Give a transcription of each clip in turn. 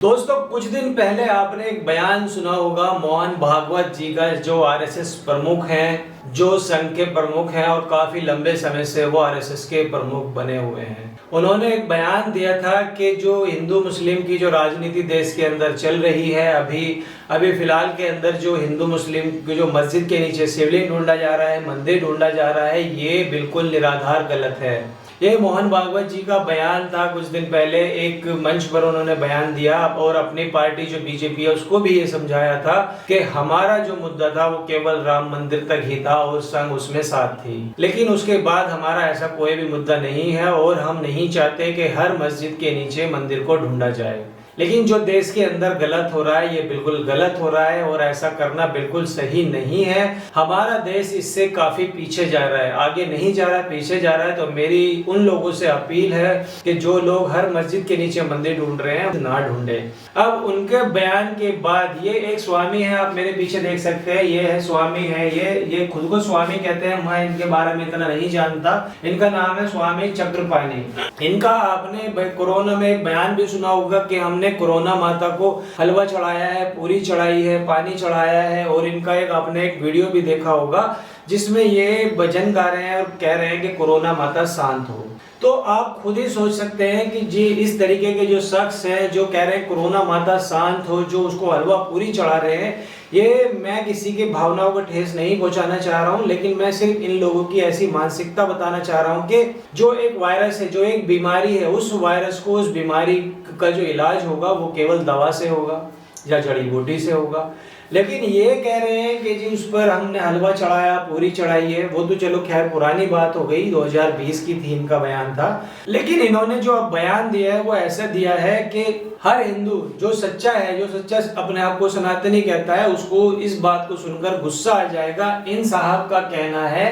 दोस्तों, कुछ दिन पहले आपने एक बयान सुना होगा मोहन भागवत जी का, जो आरएसएस प्रमुख हैं, जो संघ के प्रमुख हैं और काफी लंबे समय से वो आरएसएस के प्रमुख बने हुए हैं। उन्होंने एक बयान दिया था कि जो हिंदू मुस्लिम की जो राजनीति देश के अंदर चल रही है, अभी फिलहाल के अंदर जो हिंदू मुस्लिम की जो मस्जिद के नीचे शिवलिंग ढूंढा जा रहा है, मंदिर ढूंढा जा रहा है, ये बिल्कुल निराधार गलत है। ये मोहन भागवत जी का बयान था। कुछ दिन पहले एक मंच पर उन्होंने बयान दिया और अपनी पार्टी जो बीजेपी है उसको भी ये समझाया था कि हमारा जो मुद्दा था वो केवल राम मंदिर तक ही था और संघ उसमें साथ थी। लेकिन उसके बाद हमारा ऐसा कोई भी मुद्दा नहीं है और हम नहीं चाहते कि हर मस्जिद के नीचे मंदिर को ढूंढा जाए। लेकिन जो देश के अंदर गलत हो रहा है, ये बिल्कुल गलत हो रहा है और ऐसा करना बिल्कुल सही नहीं है। हमारा देश इससे काफी पीछे जा रहा है, आगे नहीं जा रहा है, पीछे जा रहा है। तो मेरी उन लोगों से अपील है कि जो लोग हर मस्जिद के नीचे मंदिर ढूंढ रहे हैं ना ढूंढे। अब उनके बयान के बाद ये एक स्वामी है, आप मेरे पीछे देख सकते हैं, ये है स्वामी है, ये खुद को स्वामी कहते हैं। मैं इनके बारे में इतना नहीं जानता। इनका नाम है स्वामी चक्रपाणी। इनका आपने कोरोना में एक बयान भी सुना होगा कि हमने कोरोना माता को हलवा चढ़ाया है, पूरी चढ़ाई है, पानी चढ़ाया है। और इनका आपने एक वीडियो भी देखा होगा जिसमें ये भजन गा रहे हैं और कह रहे हैं कि कोरोना माता शांत हो। तो आप खुद ही सोच सकते हैं कि जी इस तरीके के जो शख्स हैं जो कह रहे हैं कोरोना माता शांत हो, जो उसको हलवा पूरी चढ़ा रहे हैं, ये मैं किसी की भावनाओं को ठेस नहीं पहुंचाना चाह रहा हूं, लेकिन मैं सिर्फ इन लोगों की ऐसी मानसिकता बताना चाह रहा हूं कि जो एक वायरस है, जो एक बीमारी है, उस वायरस को, उस बीमारी का जो इलाज होगा वो केवल दवा से होगा या जड़ी बूटी से होगा। लेकिन ये कह रहे हैं कि जी उस पर हमने हलवा चढ़ाया, पूरी चढ़ाई है, वो तो चलो खैर पुरानी बात हो गई, 2020 की थी इनका बयान था। लेकिन इन्होंने जो अब बयान दिया है वो ऐसा दिया है कि हर हिंदू जो सच्चा है, जो सच्चा अपने आप को सनातनी कहता है, उसको इस बात को सुनकर गुस्सा आ जाएगा। इन साहब का कहना है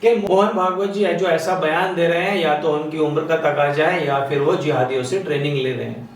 कि मोहन भागवत जी जो ऐसा बयान दे रहे हैं, या तो उनकी उम्र का तकाजा है या फिर वो जिहादियों से ट्रेनिंग ले रहे हैं।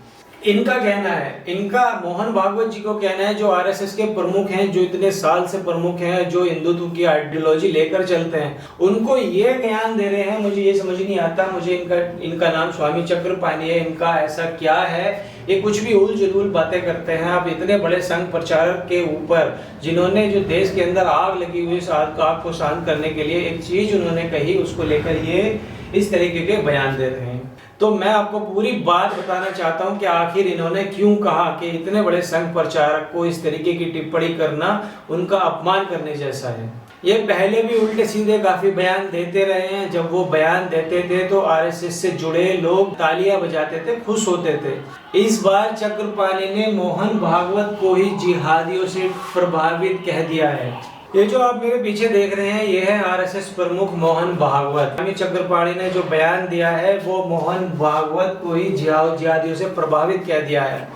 इनका कहना है, इनका मोहन भागवत जी को कहना है, जो आरएसएस के प्रमुख हैं, जो इतने साल से प्रमुख हैं, जो हिंदुत्व की आइडियोलॉजी लेकर चलते हैं, उनको ये ज्ञान दे रहे हैं। मुझे ये समझ नहीं आता। मुझे इनका नाम स्वामी चक्रपाणी है। इनका ऐसा क्या है, ये कुछ भी उल जुलूल बातें करते हैं। आप इतने बड़े संघ प्रचारक के ऊपर, जिन्होंने जो देश के अंदर आग लगी हुई आग को शांत करने के लिए एक चीज उन्होंने कही, उसको लेकर ये इस तरीके के बयान दे रहे हैं। तो मैं आपको पूरी बात बताना चाहता हूं कि आखिर इन्होंने क्यों कहा कि इतने बड़े संघ प्रचारक को इस तरीके की टिप्पणी करना उनका अपमान करने जैसा है। ये पहले भी उल्टे सीधे काफी बयान देते रहे हैं। जब वो बयान देते थे तो आरएसएस से जुड़े लोग तालियां बजाते थे, खुश होते थे। इस बार चक्रपाणी ने मोहन भागवत को ही जिहादियों से प्रभावित कह दिया है। ये जो आप मेरे पीछे देख रहे हैं, ये है आरएसएस प्रमुख मोहन भागवत। स्वामी चक्रपाणी ने जो बयान दिया है वो मोहन भागवत को ही जिहादियों से प्रभावित कह दिया है।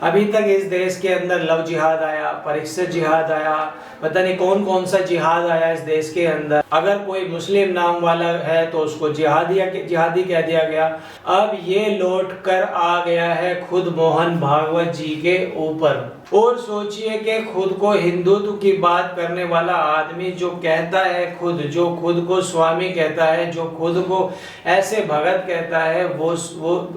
अभी तक इस देश के अंदर लव जिहाद आया, परीक्षित जिहाद आया, पता नहीं कौन कौन सा जिहाद आया इस देश के अंदर। अगर कोई मुस्लिम नाम वाला है तो उसको जिहादी कह दिया गया। अब ये लौट कर आ गया है खुद मोहन भागवत जी के ऊपर। और सोचिए कि खुद को हिंदुत्व की बात करने वाला आदमी, जो कहता है जो खुद को स्वामी कहता है, जो खुद को ऐसे भगत कहता है, वो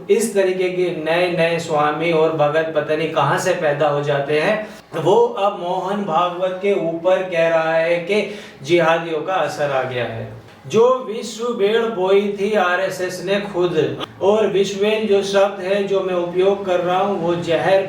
इस तरीके के नए नए स्वामी और भगत पता नहीं कहां से पैदा हो जाते हैं। वो अब मोहन भागवत के ऊपर कह रहा है कि जिहादियों का असर आ गया है। जो विश्व बेड़ बोई थी आरएसएस ने खुद, और विश्वेन जो शब्द है जो मैं उपयोग कर रहा हूँ वो जहर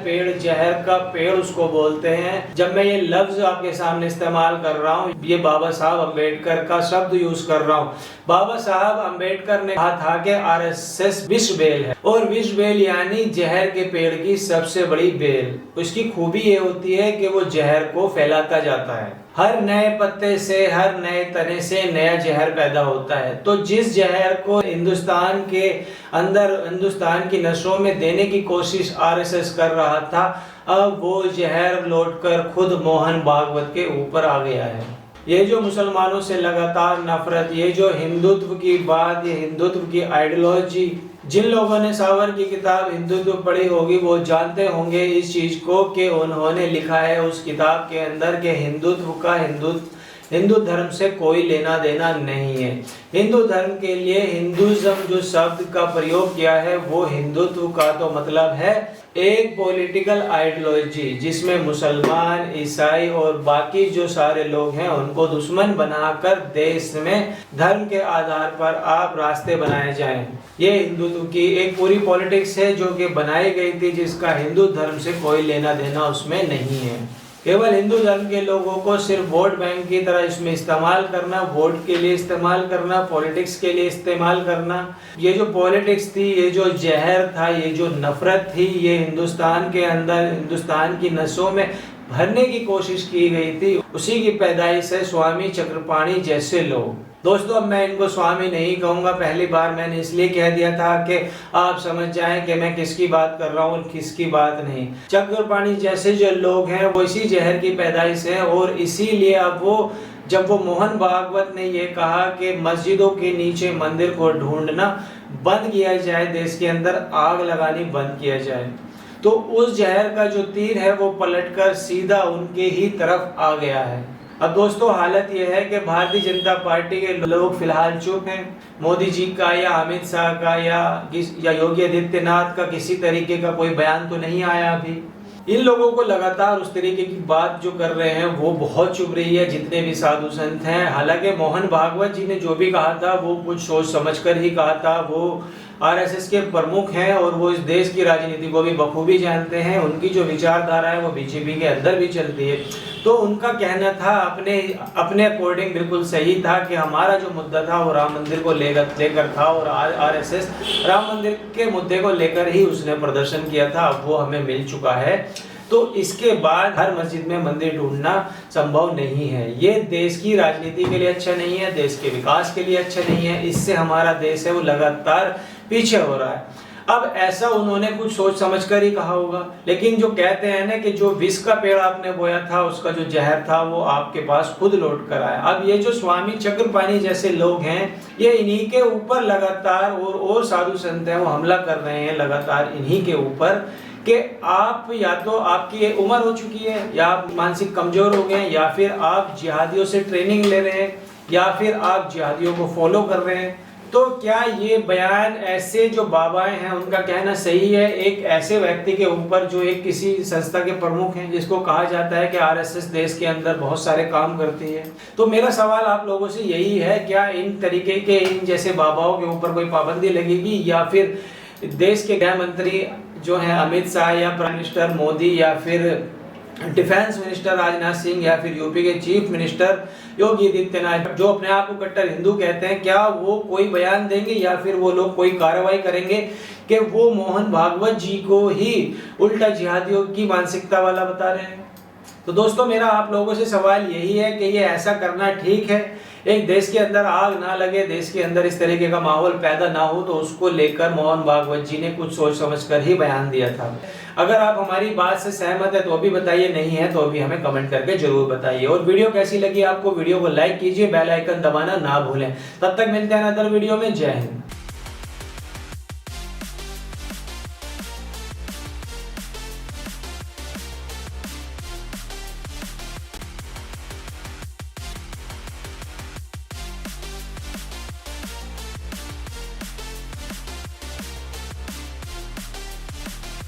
का पेड़ उसको बोलते हैं। जब मैं ये लफ्ज आपके सामने इस्तेमाल कर रहा हूँ, ये बाबा साहब अम्बेडकर का शब्द यूज कर रहा हूँ। बाबा साहब अम्बेडकर ने कहा था कि आरएसएस विष बेल है, और विष बेल यानी जहर के पेड़ की सबसे बड़ी बेल। उसकी खूबी ये होती है कि वो जहर को फैलाता जाता है। हर नए पत्ते से, हर नए तने से नया जहर पैदा होता है। तो जिस जहर को हिंदुस्तान के अंदर, हिंदुस्तान की नसों में देने की कोशिश आरएसएस कर रहा था, अब वो जहर लौटकर खुद मोहन भागवत के ऊपर आ गया है। ये जो मुसलमानों से लगातार नफरत, ये जो हिंदुत्व की बात, ये हिंदुत्व की आइडियोलॉजी, जिन लोगों ने सावर की किताब हिंदुत्व पढ़ी होगी वो जानते होंगे इस चीज को कि उन्होंने लिखा है उस किताब के अंदर कि हिंदू धर्म से कोई लेना देना नहीं है। हिंदू धर्म के लिए हिंदुइज्म जो शब्द का प्रयोग किया है वो हिंदुत्व का तो मतलब है एक पॉलिटिकल आइडियोलॉजी जिसमें मुसलमान, ईसाई और बाकी जो सारे लोग हैं उनको दुश्मन बनाकर देश में धर्म के आधार पर आप रास्ते बनाए जाएं। ये हिंदुत्व की एक पूरी पॉलिटिक्स है जो कि बनाई गई थी, जिसका हिंदू धर्म से कोई लेना देना उसमें नहीं है। केवल हिंदू धर्म के लोगों को सिर्फ वोट बैंक की तरह इसमें इस्तेमाल करना, वोट के लिए इस्तेमाल करना, पॉलिटिक्स के लिए इस्तेमाल करना। ये जो पॉलिटिक्स थी, ये जो जहर था, ये जो नफरत थी, ये हिंदुस्तान के अंदर, हिंदुस्तान की नसों में भरने की कोशिश की गई थी। उसी की पैदाइश है स्वामी चक्रपाणी जैसे लोग। दोस्तों, अब मैं इनको स्वामी नहीं कहूंगा, पहली बार मैंने इसलिए कह दिया था कि आप समझ जाएं कि मैं किसकी बात कर रहा हूं और किसकी बात नहीं। चक्रपाणी जैसे जो लोग हैं वो इसी जहर की पैदाइश है और इसीलिए अब जब वो मोहन भागवत ने ये कहा कि मस्जिदों के नीचे मंदिर को ढूंढना बंद किया जाए, देश के अंदर आग लगानी बंद किया जाए, तो उस जहर का जो तीर है वो पलटकर सीधा उनके ही तरफ आ गया है। अब दोस्तों, हालत यह है कि भारतीय जनता पार्टी के लोग फिलहाल चुप हैं। मोदी जी का या अमित शाह का या योगी आदित्यनाथ का किसी तरीके का कोई बयान तो नहीं आया अभी। इन लोगों को लगातार उस तरीके की बात जो कर रहे हैं वो बहुत चुभ रही है, जितने भी साधु संत हैं। हालांकि मोहन भागवत जी ने जो भी कहा था वो कुछ सोच समझकर ही कहा था। वो आरएसएस के प्रमुख हैं और वो इस देश की राजनीति को भी बखूबी जानते हैं। उनकी जो विचारधारा है वो बीजेपी के अंदर भी चलती है। तो उनका कहना था अपने अकॉर्डिंग बिल्कुल सही था कि हमारा जो मुद्दा था वो राम मंदिर को लेकर था और आरएसएस राम मंदिर के मुद्दे को लेकर ही उसने प्रदर्शन किया था। अब वो हमें मिल चुका है, तो इसके बाद हर मस्जिद में मंदिर ढूंढना संभव नहीं है। ये देश की राजनीति के लिए अच्छा नहीं है, देश के विकास के लिए अच्छा नहीं है। इससे हमारा देश है वो लगातार पीछे हो रहा है। अब ऐसा उन्होंने कुछ सोच समझ कर ही कहा होगा, लेकिन जो कहते हैं ना कि जो विष का पेड़ आपने बोया था उसका जो जहर था वो आपके पास खुद लौट कर आया। अब ये जो स्वामी चक्रपाणी जैसे लोग हैं ये इन्हीं के ऊपर लगातार और साधु संत हैं वो हमला कर रहे हैं लगातार इन्हीं के ऊपर कि आप या तो आपकी उम्र हो चुकी है या आप मानसिक कमजोर हो गए या फिर आप जिहादियों से ट्रेनिंग ले रहे हैं या फिर आप जिहादियों को फॉलो कर रहे हैं। तो क्या ये बयान ऐसे जो बाबाएं हैं उनका कहना सही है एक ऐसे व्यक्ति के ऊपर जो एक किसी संस्था के प्रमुख हैं, जिसको कहा जाता है कि आरएसएस देश के अंदर बहुत सारे काम करती है? तो मेरा सवाल आप लोगों से यही है, क्या इन तरीके के इन जैसे बाबाओं के ऊपर कोई पाबंदी लगेगी या फिर देश के गृह मंत्री जो है अमित शाह या प्राइम मिनिस्टर मोदी या फिर डिफेंस मिनिस्टर राजनाथ सिंह या फिर यूपी के चीफ मिनिस्टर योगी आदित्यनाथ जो अपने आप को कट्टर हिंदू कहते हैं, क्या वो कोई बयान देंगे या फिर वो लोग कोई कार्रवाई करेंगे कि वो मोहन भागवत जी को ही उल्टा जिहादियों की मानसिकता वाला बता रहे हैं? तो दोस्तों, मेरा आप लोगों से सवाल यही है कि ये ऐसा करना ठीक है? एक देश के अंदर आग ना लगे, देश के अंदर इस तरीके का माहौल पैदा ना हो, तो उसको लेकर मोहन भागवत जी ने कुछ सोच समझकर ही बयान दिया था। अगर आप हमारी बात से सहमत है तो भी बताइए, नहीं है तो भी हमें कमेंट करके जरूर बताइए। और वीडियो कैसी लगी आपको, वीडियो को लाइक कीजिए, बेल आइकन दबाना ना भूलें। तब तक मिलते हैं अदर वीडियो में। जय हिंद।